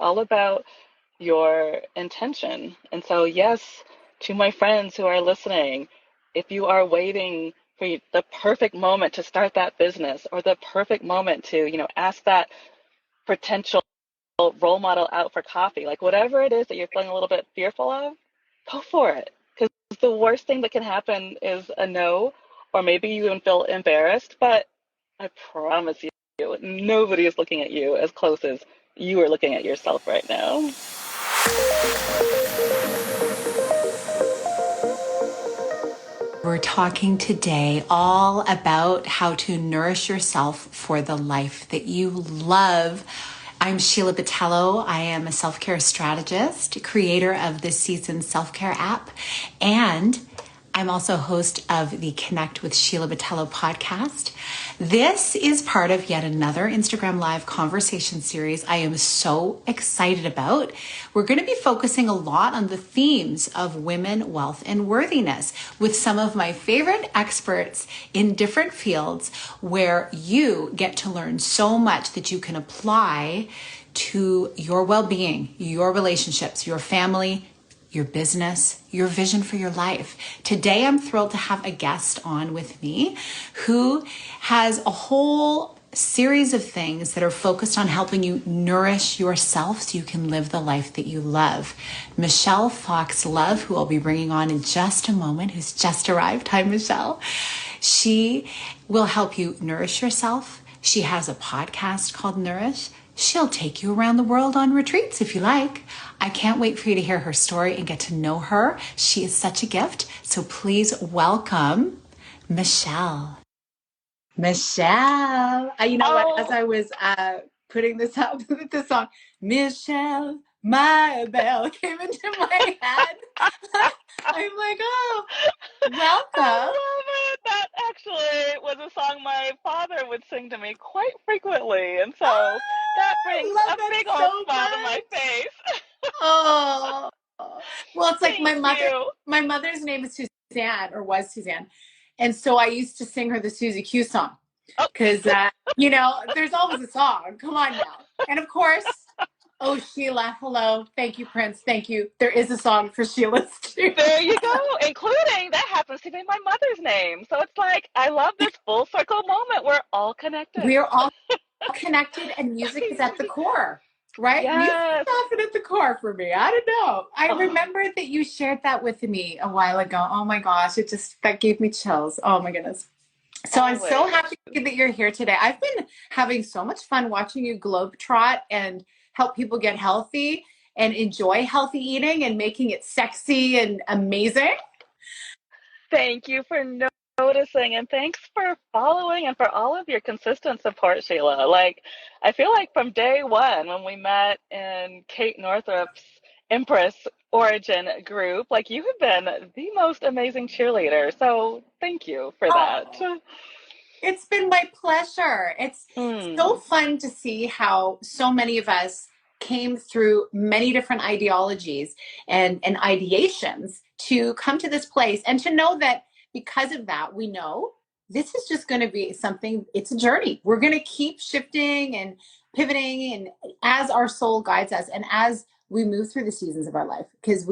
all about your intention. And so, yes, to my friends who are listening, if you are waiting for the perfect moment to start that business or the perfect moment to, ask that potential role model out for coffee, like whatever it is that you're feeling a little bit fearful of, go for it. Because the worst thing that can happen is a no, or maybe you even feel embarrassed, but I promise you, nobody is looking at you as close as you are looking at yourself right now. We're talking today all about how to nourish yourself for the life that you love. I'm Sheila Botello. I am a self-care strategist, creator of this season's self-care app, and I'm also host of the Connect with Sheila Botello podcast. This is part of yet another Instagram Live conversation series I am so excited about. We're going to be focusing a lot on the themes of women, wealth, and worthiness with some of my favorite experts in different fields where you get to learn so much that you can apply to your well-being, your relationships, your family, your business, your vision for your life. Today, I'm thrilled to have a guest on with me who has a whole series of things that are focused on helping you nourish yourself so you can live the life that you love. Michelle Fox Love, who I'll be bringing on in just a moment, who's just arrived. Hi, Michelle. She will help you nourish yourself. She has a podcast called Nourish. She'll take you around the world on retreats if you like. I can't wait for you to hear her story and get to know her. She is such a gift. So please welcome Michelle. Michelle. You know what? As I was putting this up, the song, Michelle, my belle came into my head. I'm like, oh, welcome. I love it. That actually was a song my father would sing to me quite frequently. And so that brings a big old smile to my face. Oh, well, it's like Thank you. my mother's name is Suzanne, or was Suzanne. And so I used to sing her the Susie Q song because, there's always a song. Come on now. And of course, oh, Sheila, hello. Thank you, Prince. Thank you. There is a song for Sheila's too. There you go. Including that happens to be my mother's name. So it's like, I love this full circle moment. We're all connected. We're all connected, and music is at the core. Right? Yes. Music is often at the core for me. I don't know. I remember that you shared that with me a while ago. Oh my gosh. That gave me chills. Oh my goodness. So I'm so happy that you're here today. I've been having so much fun watching you globetrot and help people get healthy and enjoy healthy eating and making it sexy and amazing. Thank you for noticing, and thanks for following and for all of your consistent support, Sheila. Like, I feel like from day one when we met in Kate Northrup's Empress Origin group, like you have been the most amazing cheerleader. So thank you for that. It's been my pleasure. It's so fun to see how so many of us came through many different ideologies and ideations to come to this place, and to know that because of that, we know this is just going to be something, it's a journey. We're going to keep shifting and pivoting, and as our soul guides us and as we move through the seasons of our life, because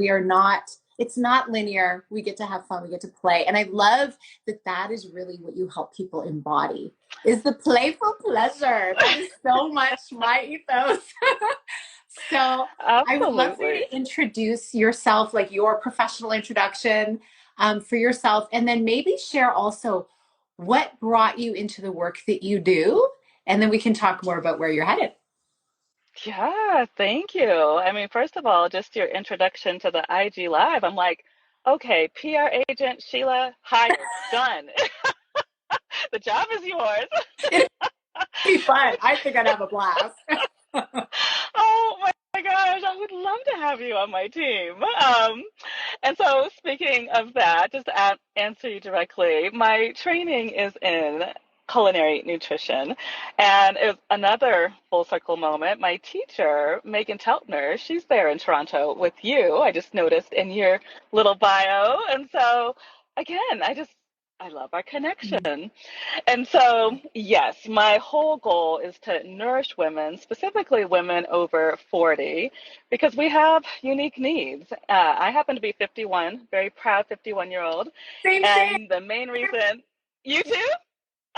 it's not linear. We get to have fun. We get to play. And I love that is really what you help people embody, is the playful pleasure. That is so much my ethos. So Absolutely. I would love for you to introduce yourself, like your professional introduction for yourself, and then maybe share also what brought you into the work that you do. And then we can talk more about where you're headed. Yeah, thank you. I mean, first of all, just your introduction to the IG Live, I'm like, okay, PR agent Sheila hired, done. The job is yours. It'd be fun. I think I'd have a blast. Oh my gosh, I would love to have you on my team. And so speaking of that, just to answer you directly, my training is in culinary nutrition. And it was another full circle moment. My teacher, Megan Teltner, she's there in Toronto with you. I just noticed in your little bio. And so again, I love our connection. And so, yes, my whole goal is to nourish women, specifically women over 40, because we have unique needs. I happen to be 51, very proud 51-year-old. Same, same. And the main reason, you too?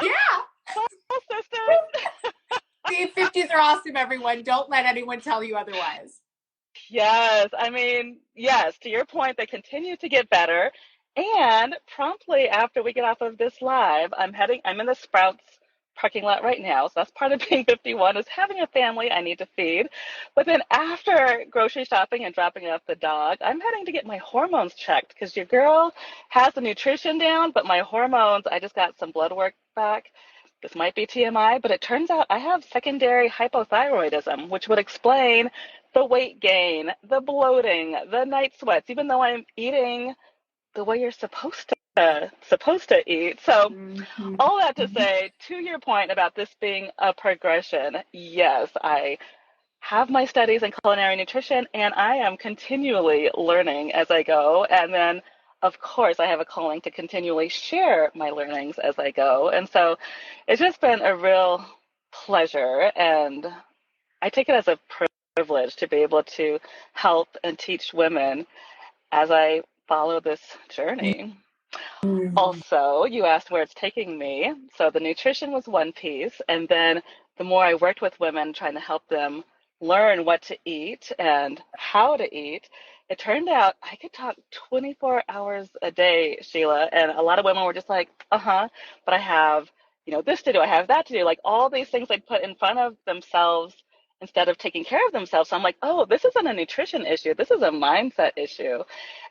Yeah. Oh, sisters. See, 50s are awesome, everyone. Don't let anyone tell you otherwise. Yes, I mean, yes, to your point, they continue to get better. And promptly after we get off of this live, I'm in the Sprouts parking lot right now. So that's part of being 51 is having a family I need to feed. But then after grocery shopping and dropping off the dog, I'm heading to get my hormones checked because your girl has the nutrition down, but my hormones, I just got some blood work back. This might be TMI, but it turns out I have secondary hypothyroidism, which would explain the weight gain, the bloating, the night sweats, even though I'm eating the way you're supposed to eat. So Mm-hmm. all that to say, to your point about this being a progression, yes, I have my studies in culinary nutrition and I am continually learning as I go. And then of course I have a calling to continually share my learnings as I go. And so it's just been a real pleasure and I take it as a privilege to be able to help and teach women as I follow this journey. Mm-hmm. Also, you asked where it's taking me. So the nutrition was one piece, and then the more I worked with women trying to help them learn what to eat and how to eat, it turned out I could talk 24 hours a day, Sheila, and a lot of women were just like, "Uh-huh, but I have, this to do, I have that to do." Like all these things they put in front of themselves instead of taking care of themselves. So I'm like, "Oh, this isn't a nutrition issue. This is a mindset issue."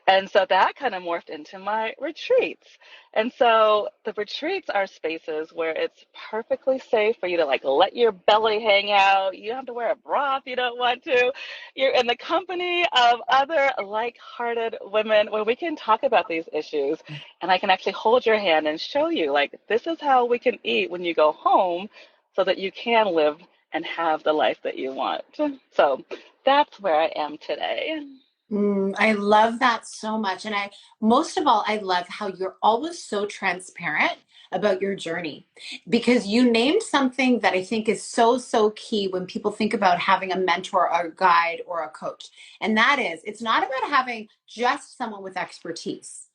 And so that kind of morphed into my retreats. And so the retreats are spaces where it's perfectly safe for you to like let your belly hang out. You don't have to wear a bra if you don't want to. You're in the company of other like-hearted women where we can talk about these issues and I can actually hold your hand and show you like this is how we can eat when you go home so that you can live and have the life that you want. So that's where I am today. I love that so much. And most of all, I love how you're always so transparent about your journey because you named something that I think is so, so key when people think about having a mentor or a guide or a coach. And that is, it's not about having just someone with expertise,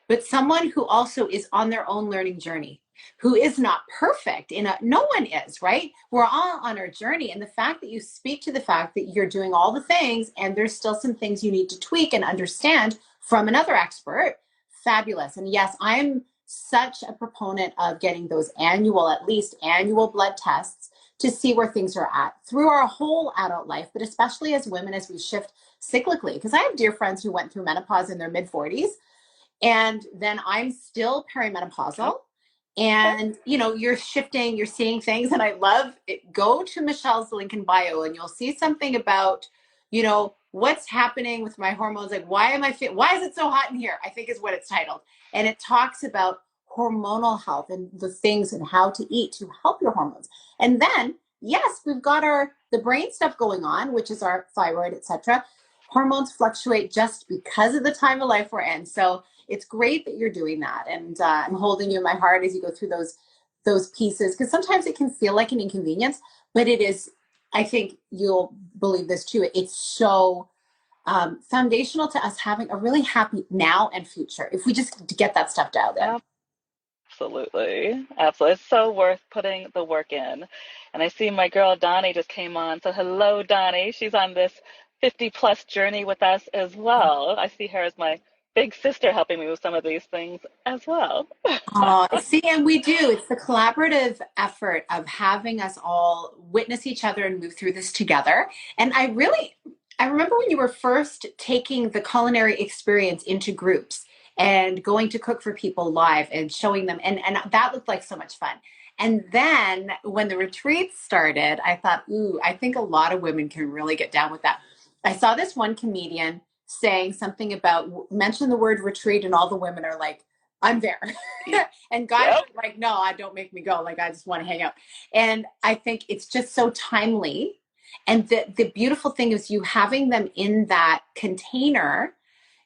but someone who also is on their own learning journey, who is not perfect no one is, right? We're all on our journey. And the fact that you speak to the fact that you're doing all the things and there's still some things you need to tweak and understand from another expert, fabulous. And yes, I'm such a proponent of getting those at least annual blood tests to see where things are at through our whole adult life, but especially as women as we shift cyclically. Because I have dear friends who went through menopause in their mid 40s and then I'm still perimenopausal. And, you're shifting, you're seeing things. And I love it. Go to Michelle's link in bio and you'll see something about, what's happening with my hormones. Like, why is it so hot in here? I think is what it's titled. And it talks about hormonal health and the things and how to eat to help your hormones. And then, yes, we've got the brain stuff going on, which is our thyroid, etc. Hormones fluctuate just because of the time of life we're in. So it's great that you're doing that. And I'm holding you in my heart as you go through those pieces, because sometimes it can feel like an inconvenience, but it is, I think you'll believe this too. It's so foundational to us having a really happy now and future if we just get that stuff dialed in. Absolutely. Absolutely. It's so worth putting the work in. And I see my girl Donnie just came on. So hello, Donnie. She's on this 50 plus journey with us as well. I see her as my big sister helping me with some of these things as well. See, and we do. It's the collaborative effort of having us all witness each other and move through this together. And I remember when you were first taking the culinary experience into groups and going to cook for people live and showing them, and that looked like so much fun. And then when the retreats started, I thought, ooh, I think a lot of women can really get down with that. I saw this one comedian saying something about mention the word retreat, and all the women are like, I'm there. And guys Yep. are like, no, I don't make me go. Like, I just want to hang out. And I think it's just so timely. And the beautiful thing is you having them in that container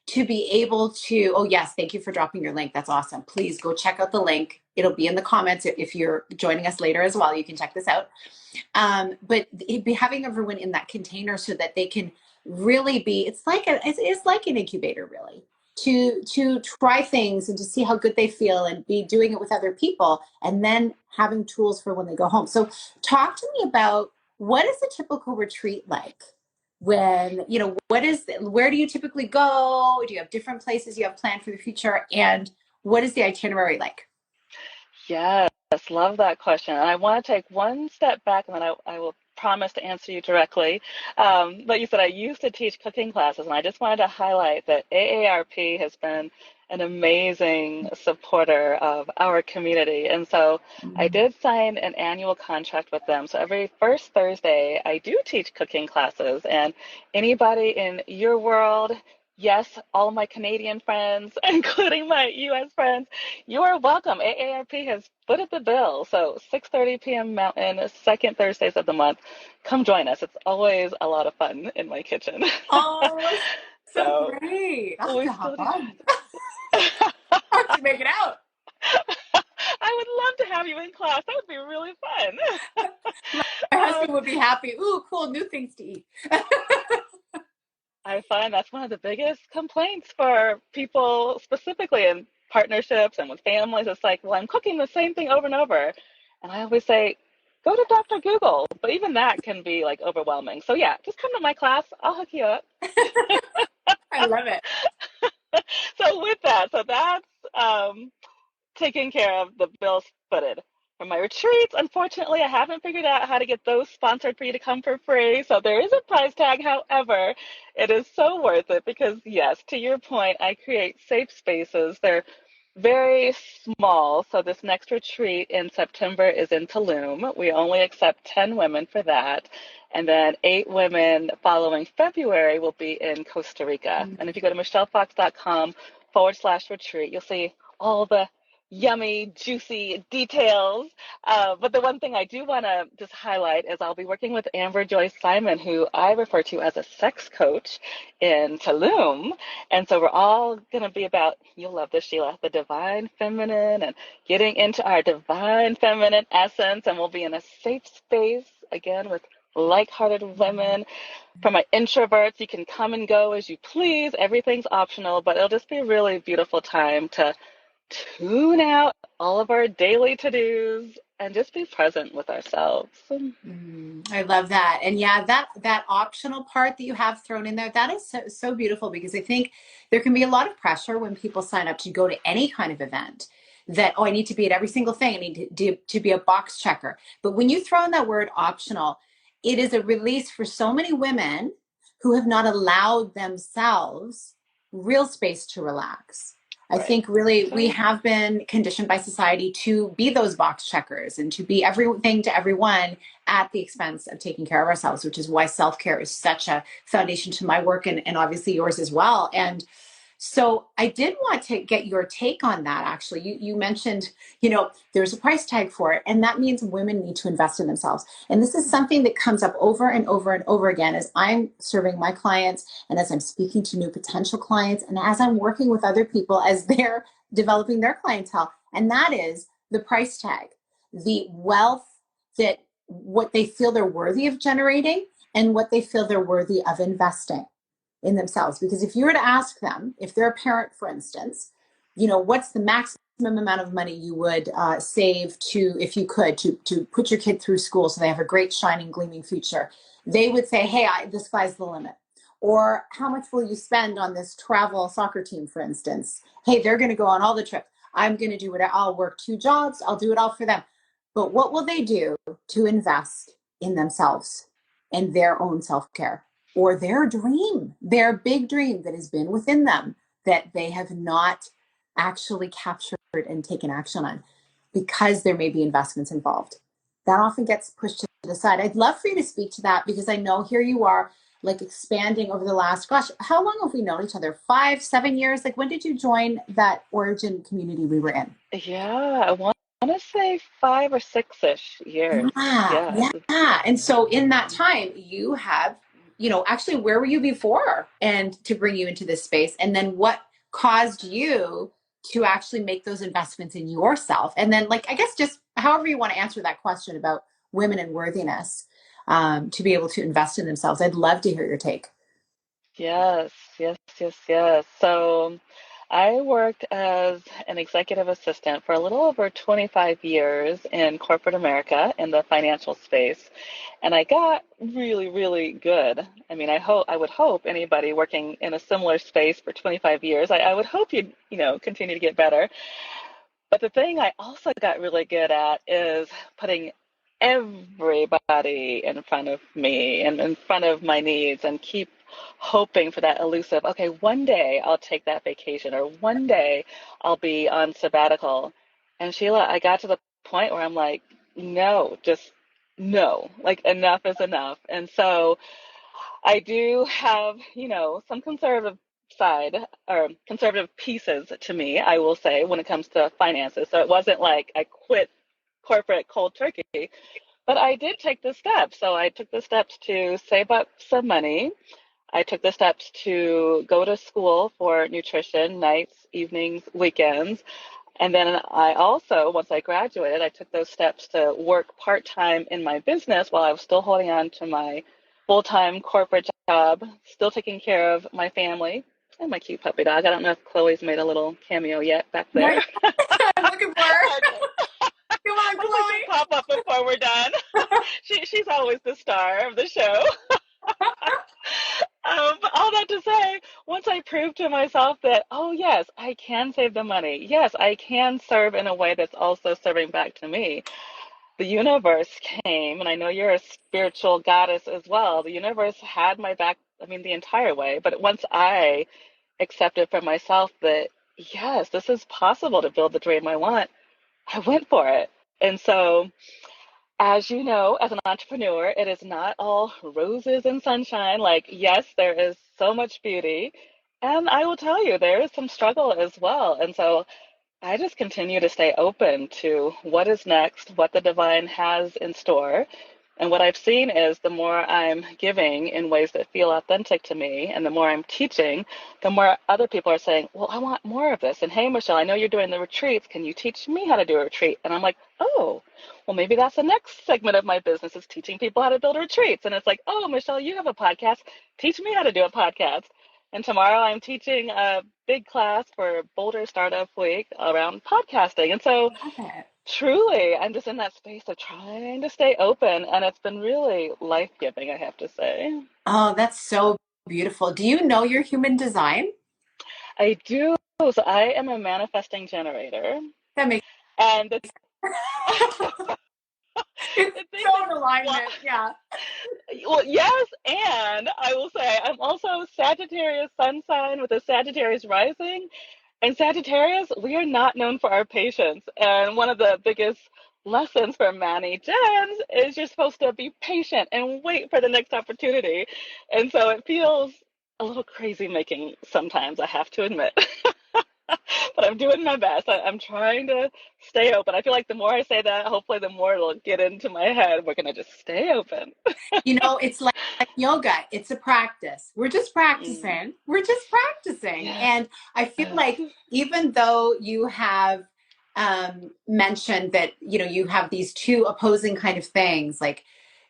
to be able to, oh yes, thank you for dropping your link. That's awesome. Please go check out the link. It'll be in the comments. If you're joining us later as well, you can check this out. But it'd be having everyone in that container so that they can really be, it's like an incubator really, to try things and to see how good they feel and be doing it with other people, and then having tools for when they go home. So talk to me about, what is a typical retreat like? When, where do you typically go? Do you have different places you have planned for the future? And what is the itinerary like? Yes, love that question. And I want to take one step back and then I will promise to answer you directly. But you said I used to teach cooking classes, and I just wanted to highlight that AARP has been an amazing supporter of our community. And so I did sign an annual contract with them. So every first Thursday, I do teach cooking classes, and anybody in your world, yes, all my Canadian friends, including my US friends, you are welcome. AARP has footed the bill. So 6:30 p.m. Mountain, second Thursdays of the month. Come join us. It's always a lot of fun in my kitchen. Oh, so So great. I'll have we to still hop do on. that. I'll have to make it out. I would love to have you in class. That would be really fun. My husband would be happy. Ooh, cool, new things to eat. I find that's one of the biggest complaints for people, specifically in partnerships and with families. It's like, well, I'm cooking the same thing over and over. And I always say, go to Dr. Google. But even that can be like overwhelming. So yeah, just come to my class. I'll hook you up. I love it. So with that, so that's taking care of the bills footed. For my retreats, unfortunately, I haven't figured out how to get those sponsored for you to come for free. So there is a price tag. However, it is so worth it because, yes, to your point, I create safe spaces. They're very small. So this next retreat in September is in Tulum. We only accept 10 women for that. And then 8 women following February will be in Costa Rica. And if you go to michellefox.com/retreat, you'll see all the yummy, juicy details. But the one thing I do want to just highlight is I'll be working with Amber Joyce Simon, who I refer to as a sex coach in Tulum. And so we're all going to be about, you'll love this, Sheila, the divine feminine and getting into our divine feminine essence. And we'll be in a safe space, again, with like-hearted women. For my introverts, you can come and go as you please. Everything's optional, but it'll just be a really beautiful time to tune out all of our daily to-dos and just be present with ourselves. I love that. And yeah, that optional part that you have thrown in there, that is so beautiful, because I think there can be a lot of pressure when people sign up to go to any kind of event, that, oh, I need to be at every single thing. I need to be a box checker. But when you throw in that word optional, it is a release for so many women who have not allowed themselves real space to relax. I Right. think really we Right. have been conditioned by society to be those box checkers and to be everything to everyone at the expense of taking care of ourselves, which is why self-care is such a foundation to my work, and obviously yours as well. And so I did want to get your take on that. Actually, you mentioned, there's a price tag for it, and that means women need to invest in themselves. And this is something that comes up over and over and over again as I'm serving my clients, and as I'm speaking to new potential clients, and as I'm working with other people as they're developing their clientele. And that is the price tag, the wealth, that what they feel they're worthy of generating and what they feel they're worthy of investing in themselves. Because if you were to ask them, if they're a parent, for instance, what's the maximum amount of money you would save to, if you could, to put your kid through school so they have a great, shining, gleaming future, they would say, hey, the sky's the limit. Or how much will you spend on this travel soccer team, for instance? Hey, they're going to go on all the trips. I'm going to do it. I'll work 2 jobs. I'll do it all for them. But what will they do to invest in themselves and their own self-care, or their big dream that has been within them that they have not actually captured and taken action on, because there may be investments involved? That often gets pushed to the side. I'd love for you to speak to that, because I know here you are, like, expanding over the last, gosh, how long have we known each other? 5, 7 years? Like, when did you join that origin community we were in? Yeah, I want to say 5 or 6-ish years. Yeah, Yeah. yeah. And so in that time, you have actually, where were you before and to bring you into this space? And then what caused you to actually make those investments in yourself? And then, like, I guess just however you want to answer that question about women and worthiness, to be able to invest in themselves. I'd love to hear your take. Yes, yes, yes, yes. So I worked as an executive assistant for a little over 25 years in corporate America in the financial space. And I got really, really good. I mean, I would hope anybody working in a similar space for 25 years, I would hope you'd, continue to get better. But the thing I also got really good at is putting everybody in front of me and in front of my needs and keep hoping for that elusive, okay, one day I'll take that vacation or one day I'll be on sabbatical. And Sheila, I got to the point where I'm like, no, just no, like enough is enough. And so I do have, some conservative side or conservative pieces to me, I will say, when it comes to finances. So it wasn't like I quit corporate cold turkey, but I did take the steps. So I took the steps to save up some money. I took the steps to go to school for nutrition, nights, evenings, weekends. And then I also, once I graduated, I took those steps to work part-time in my business while I was still holding on to my full-time corporate job, still taking care of my family and my cute puppy dog. I don't know if Chloe's made a little cameo yet back Not there. yet. I'm looking for her. Okay. Come on, Hopefully she'll Chloe. pop up before we're done. She's always the star of the show. But all that to say, once I proved to myself that, oh, yes, I can save the money. Yes, I can serve in a way that's also serving back to me. The universe came, and I know you're a spiritual goddess as well. The universe had my back, I mean, the entire way. But once I accepted for myself that, yes, this is possible to build the dream I want, I went for it. And so, as you know, as an entrepreneur, it is not all roses and sunshine. Like, yes, there is so much beauty. And I will tell you, there is some struggle as well. And so I just continue to stay open to what is next, what the divine has in store. And what I've seen is the more I'm giving in ways that feel authentic to me, and the more I'm teaching, the more other people are saying, well, I want more of this. And hey, Michelle, I know you're doing the retreats. Can you teach me how to do a retreat? And I'm like, oh, well, maybe that's the next segment of my business is teaching people how to build retreats. And it's like, oh, Michelle, you have a podcast. Teach me how to do a podcast. And tomorrow I'm teaching a big class for Boulder Startup Week around podcasting. And so Love it. truly, I'm just in that space of trying to stay open, and it's been really life-giving, I have to say. Oh, that's so beautiful. Do you know your human design? I do. So I am a manifesting generator. That makes And the, it's the thing so is, in well, alignment. Yeah. well, yes, and I will say I'm also Sagittarius sun sign with a Sagittarius rising. And Sagittarius, we are not known for our patience. And one of the biggest lessons for Manny Gens is you're supposed to be patient and wait for the next opportunity. And so it feels a little crazy making sometimes, I have to admit. But I'm doing my best. I'm trying to stay open. I feel like the more I say that, hopefully the more it'll get into my head. We're going to just stay open. It's like yoga. It's a practice. We're just Mm, practicing. We're just practicing. yes. And I feel Yes. like even though you have mentioned that, you have these two opposing kind of things, like,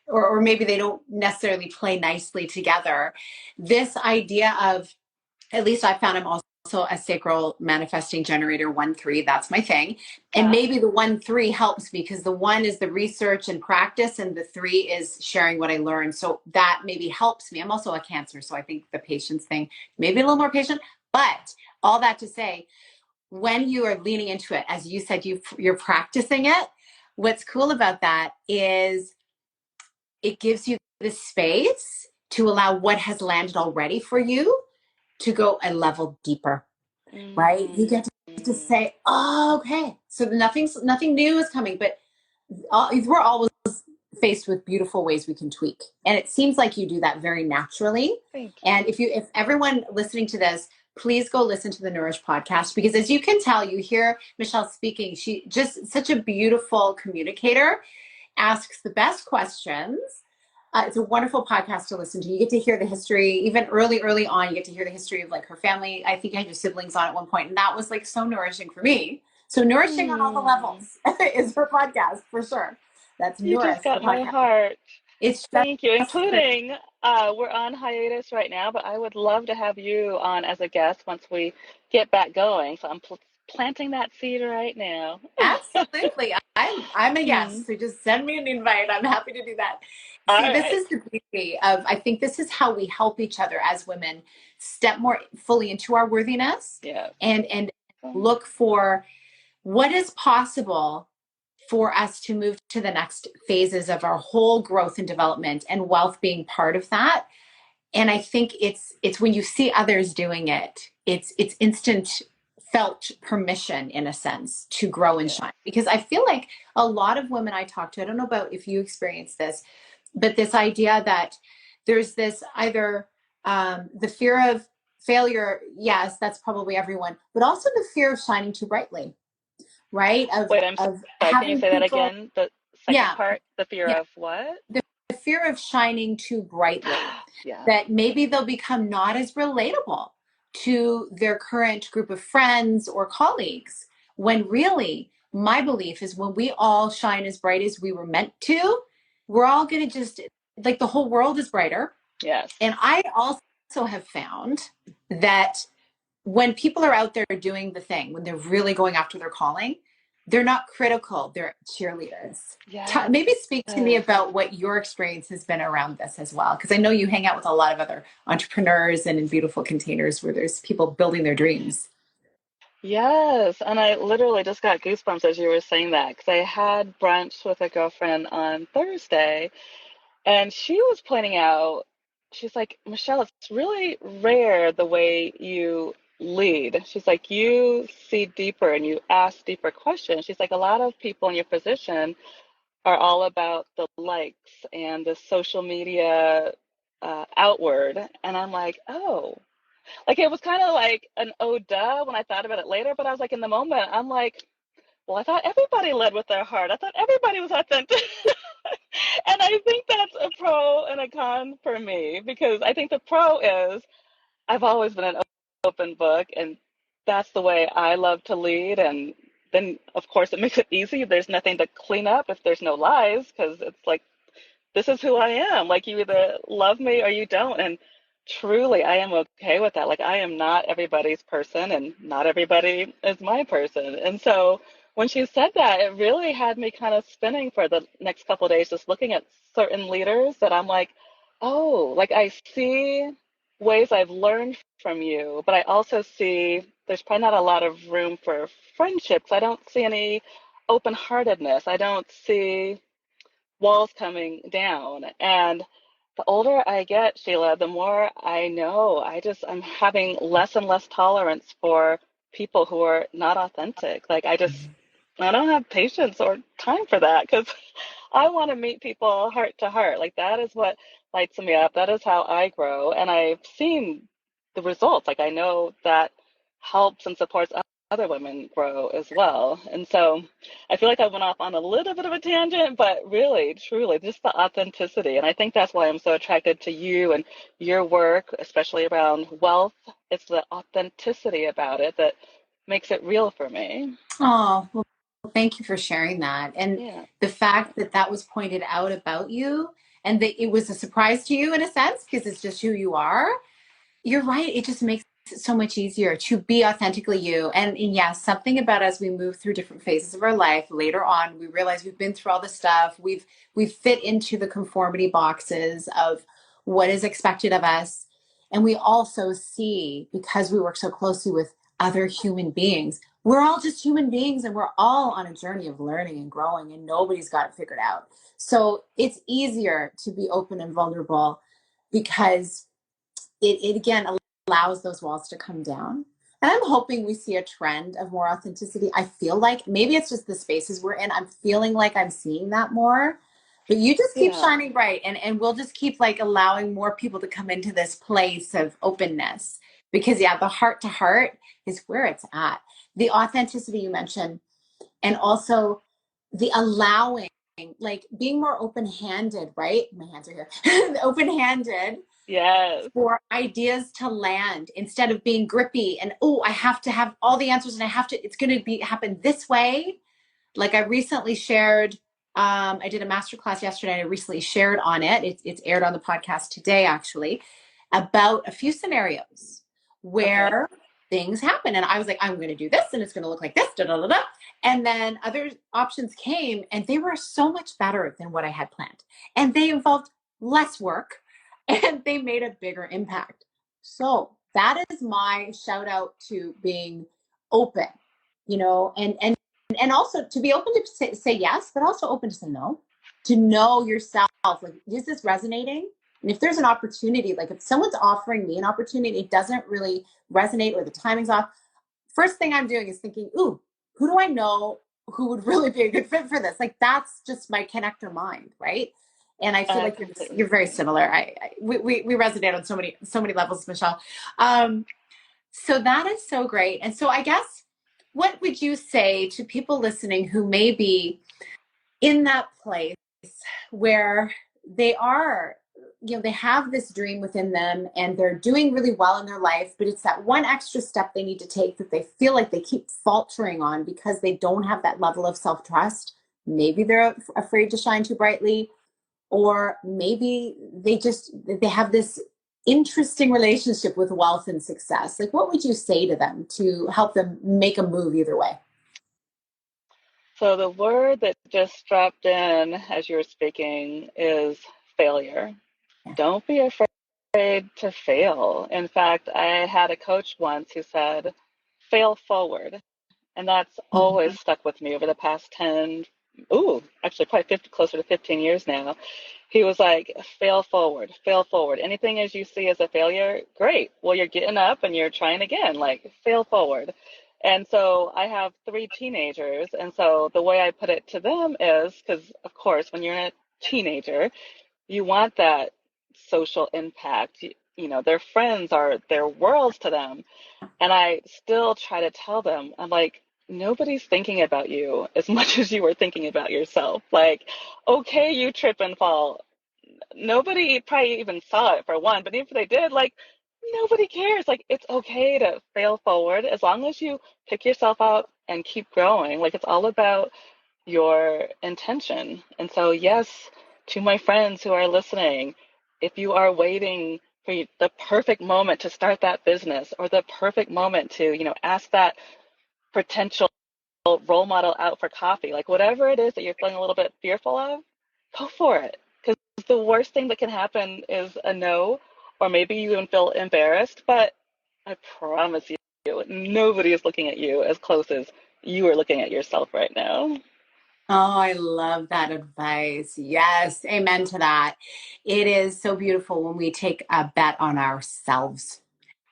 or maybe they don't necessarily play nicely together. This idea of, at least I found I'm also a sacral manifesting generator 1-3. That's my thing. And Ah, maybe the 1-3 helps me because the 1 is the research and practice, and the 3 is sharing what I learned. So that maybe helps me. I'm also a Cancer, so I think the patience thing, maybe a little more patient. But all that to say, when you are leaning into it, as you said, you're practicing it. What's cool about that is it gives you the space to allow what has landed already for you to go a level deeper, right? You mm, get to say, oh, okay, so nothing new is coming, but we're always faced with beautiful ways we can tweak, and it seems like you do that very naturally. thank And you. if everyone listening to this, please go listen to the Nourish podcast, because as you can tell, you hear Michelle speaking, she just such a beautiful communicator, asks the best questions, It's a wonderful podcast to listen to. You get to hear the history, even early on, you get to hear the history of like her family. I think you had your siblings on at one point, and that was like so nourishing for me. So nourishing on all the Mm, levels is her podcast for sure. That's you just Nourish, the got my podcast. heart. It's Thank you. just for Including, we're on hiatus right now, but I would love to have you on as a guest once we get back going. So I'm planting that seed right now. absolutely. I'm a yes. Mm, So just send me an invite. I'm happy to do that. all See, this right. is the beauty of, I think this is how we help each other as women step more fully into our worthiness Yeah. and look for what is possible for us to move to the next phases of our whole growth and development, and wealth being part of that. And I think it's when you see others doing it, it's instant felt permission in a sense to grow and Yeah. shine. Because I feel like a lot of women I talk to, I don't know about if you experience this, but this idea that there's this either the fear of failure, yes, that's probably everyone, but also the fear of shining too brightly, right? Wait, Of sorry. Can you having say that people, again? The second yeah, part, the fear yeah, of what? the fear of shining too brightly, Yeah. that maybe they'll become not as relatable to their current group of friends or colleagues. When really, my belief is when we all shine as bright as we were meant to, we're all going to just like the whole world is brighter. Yes. And I also have found that when people are out there doing the thing, when they're really going after their calling, they're not critical, they're cheerleaders. Yes. Maybe speak to me about what your experience has been around this as well, because I know you hang out with a lot of other entrepreneurs and in beautiful containers where there's people building their dreams. Yes, and I literally just got goosebumps as you were saying that because I had brunch with a girlfriend on Thursday, and she was pointing out, she's like, Michelle, it's really rare the way you lead. She's like, you see deeper and you ask deeper questions. She's like, a lot of people in your position are all about the likes and the social media outward. And I'm like, oh. Like it was kind of like an oh duh when I thought about it later, but I was like in the moment, I'm like, well, I thought everybody led with their heart. I thought everybody was authentic. And I think that's a pro and a con for me because I think the pro is I've always been an open book and that's the way I love to lead. And then, of course, it makes it easy. There's nothing to clean up if there's no lies because it's like this is who I am. Like you either love me or you don't. And truly, I am okay with that. Like I am not everybody's person and not everybody is my person. And so when she said that, it really had me kind of spinning for the next couple of days, just looking at certain leaders that I'm like, oh, like I see ways I've learned from you, but I also see there's probably not a lot of room for friendships. I don't see any open-heartedness. I don't see walls coming down. And the older I get, Sheila, the more I know I'm having less and less tolerance for people who are not authentic. I don't have patience or time for that because I want to meet people heart to heart. Like that is what lights me up. That is how I grow. And I've seen the results. Like I know that helps and supports other women grow as well. And so I feel like I went off on a little bit of a tangent, but really, truly, just the authenticity. And I think that's why I'm so attracted to you and your work, especially around wealth. It's the authenticity about it that makes it real for me. Oh, well, thank you for sharing that. And Yeah. the fact that that was pointed out about you and that it was a surprise to you in a sense, because it's just who you are. You're right. It just makes it so much easier to be authentically you. And yes, something about as we move through different phases of our life later on, we realize we've been through all the stuff. We've fit into the conformity boxes of what is expected of us. And we also see, because we work so closely with other human beings, we're all just human beings and we're all on a journey of learning and growing, and nobody's got it figured out. So it's easier to be open and vulnerable because it again allows those walls to come down. And I'm hoping we see a trend of more authenticity. I feel like maybe it's just the spaces we're in. I'm feeling like I'm seeing that more. But you just keep Yeah. shining bright, and we'll just keep like allowing more people to come into this place of openness. Because yeah, the heart to heart is where it's at. The authenticity you mentioned, and also the allowing. like being more open-handed, right? My hands are here. Open-handed Yes. for ideas to land instead of being grippy and, oh, I have to have all the answers and it's going to be happen this way. Like I recently shared, I did a masterclass yesterday and I recently shared on it. It's aired on the podcast today, actually, about a few scenarios Okay. where things happen. And I was like, I'm going to do this and it's going to look like this, da, da, da, da. And then other options came and they were so much better than what I had planned. And they involved less work and they made a bigger impact. So that is my shout out to being open, and also to be open to say yes, but also open to say no, to know yourself. Like, is this resonating? And if there's an opportunity, like if someone's offering me an opportunity, it doesn't really resonate or the timing's off. First thing I'm doing is thinking, ooh, who do I know who would really be a good fit for this? Like that's just my connector mind, right? And I feel I like completely you're very agree. similar. We resonate on so many levels, Michelle. Um, so that is so great. And so I guess what would you say to people listening who may be in that place where they are, they have this dream within them and they're doing really well in their life, but it's that one extra step they need to take that they feel like they keep faltering on because they don't have that level of self-trust. Maybe they're afraid to shine too brightly, or maybe they have this interesting relationship with wealth and success. Like what would you say to them to help them make a move either way? So the word that just dropped in as you were speaking is failure. Yeah. Don't be afraid to fail. In fact, I had a coach once who said, fail forward. And that's always Mhm. stuck with me over the past 10, actually probably 50, closer to 15 years now. He was like, fail forward, fail forward. Anything as you see as a failure, great. Well, you're getting up and you're trying again, like fail forward. And so I have three teenagers. And so the way I put it to them is because, of course, when you're a teenager, you want that social impact. Their friends are their worlds to them. And I still try to tell them, I'm like, nobody's thinking about you as much as you were thinking about yourself. Like, okay, you trip and fall. Nobody probably even saw it for one, but even if they did, like, nobody cares. Like, it's okay to fail forward as long as you pick yourself up and keep growing. Like, it's all about your intention. And so, yes, to my friends who are listening, if you are waiting for the perfect moment to start that business or the perfect moment to, ask that potential role model out for coffee, like whatever it is that you're feeling a little bit fearful of, go for it. Because the worst thing that can happen is a no, or maybe you even feel embarrassed. But I promise you, nobody is looking at you as close as you are looking at yourself right now. Oh, I love that advice. Yes, amen to that. It is so beautiful when we take a bet on ourselves.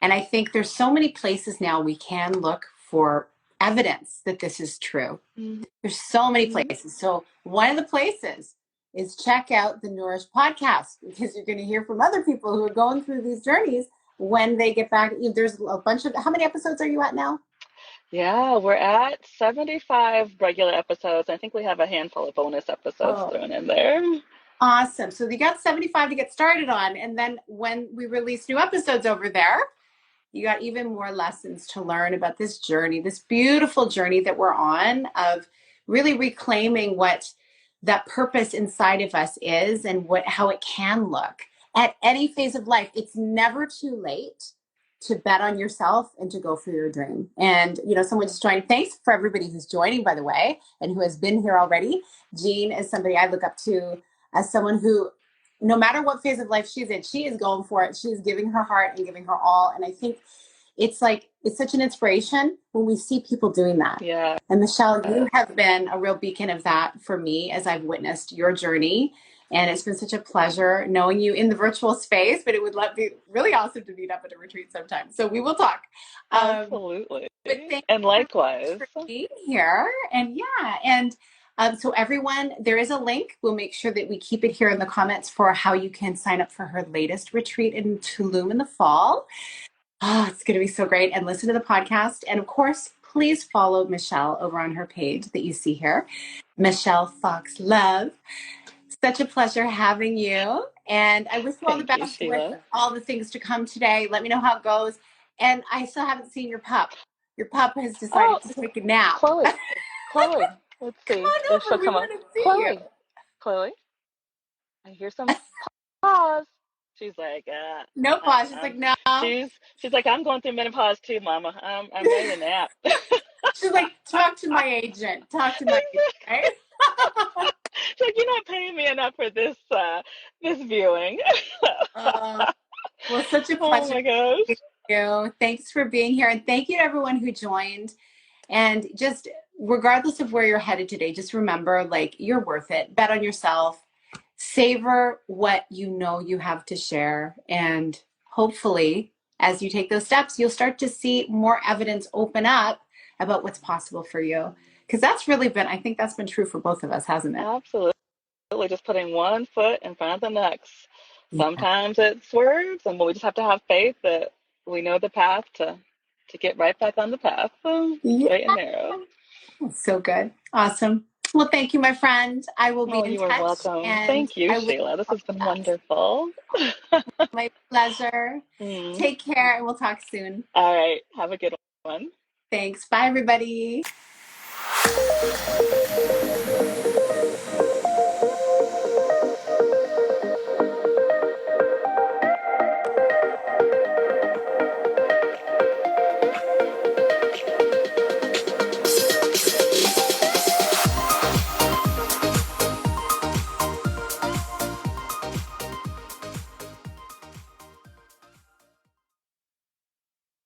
And I think there's so many places now we can look for evidence that this is true. There's so many Mhm. places. So one of the places is check out the Nourish podcast because you're going to hear from other people who are going through these journeys when they get back. There's a bunch of, how many episodes are you at now? Yeah, we're at 75 regular episodes. I think we have a handful of bonus episodes Oh, thrown in there. awesome. So you got 75 to get started on. And then when we release new episodes over there, you got even more lessons to learn about this journey, this beautiful journey that we're on of really reclaiming what that purpose inside of us is and how it can look at any phase of life. It's never too late to bet on yourself and to go for your dream. And, someone just joined. Thanks for everybody who's joining, by the way, and who has been here already. Jean is somebody I look up to as someone who, no matter what phase of life she's in, she is going for it. She's giving her heart and giving her all. And I think it's such an inspiration when we see people doing that. Yeah. And Michelle, you have been a real beacon of that for me as I've witnessed your journey. And it's been such a pleasure knowing you in the virtual space, but it would be really awesome to meet up at a retreat sometime. So we will talk. Absolutely. But thank And you so much likewise. for being here. And yeah, and so everyone, there is a link. We'll make sure that we keep it here in the comments for how you can sign up for her latest retreat in Tulum in the fall. Oh, it's going to be so great. And listen to the podcast. And of course, please follow Michelle over on her page that you see here, Michelle Fox Love. Such a pleasure having you. And I wish you all the Thank you, best with Sheila. all the things to come today. Let me know how it goes. And I still haven't seen your pup. Your pup has Oh, decided to take a nap. Chloe. Chloe. Let's Come see on if she'll over. We come up. want to see you. Chloe. Chloe. I hear some pause. She's like, No I'm, pause. She's like, I'm, no. she's like, I'm going through menopause too, Mama. I'm ready to nap. She's like, talk to my agent. Talk to my agent, right? She's like, you're not paying me enough for this viewing. uh, well, such a Oh pleasure my gosh. to meet you. Thanks for being here. And thank you to everyone who joined. And just regardless of where you're headed today, just remember, like, you're worth it. Bet on yourself. Savor what you know you have to share. And hopefully, as you take those steps, you'll start to see more evidence open up about what's possible for you. Because that's really been, I think that's been true for both of us, hasn't it? Absolutely. Just putting one foot in front of the next. Yeah. Sometimes it swerves, and we just have to have faith that we know the path to get right back on the path, Yeah. straight and narrow. So good. Awesome. Well, thank you, my friend. I will be Oh, in you are touch welcome. and Thank you, I wish Sheila. This you all has the been best. wonderful. My pleasure. Mm. Take care and we'll talk soon. All right. Have a good one. Thanks. Bye, everybody.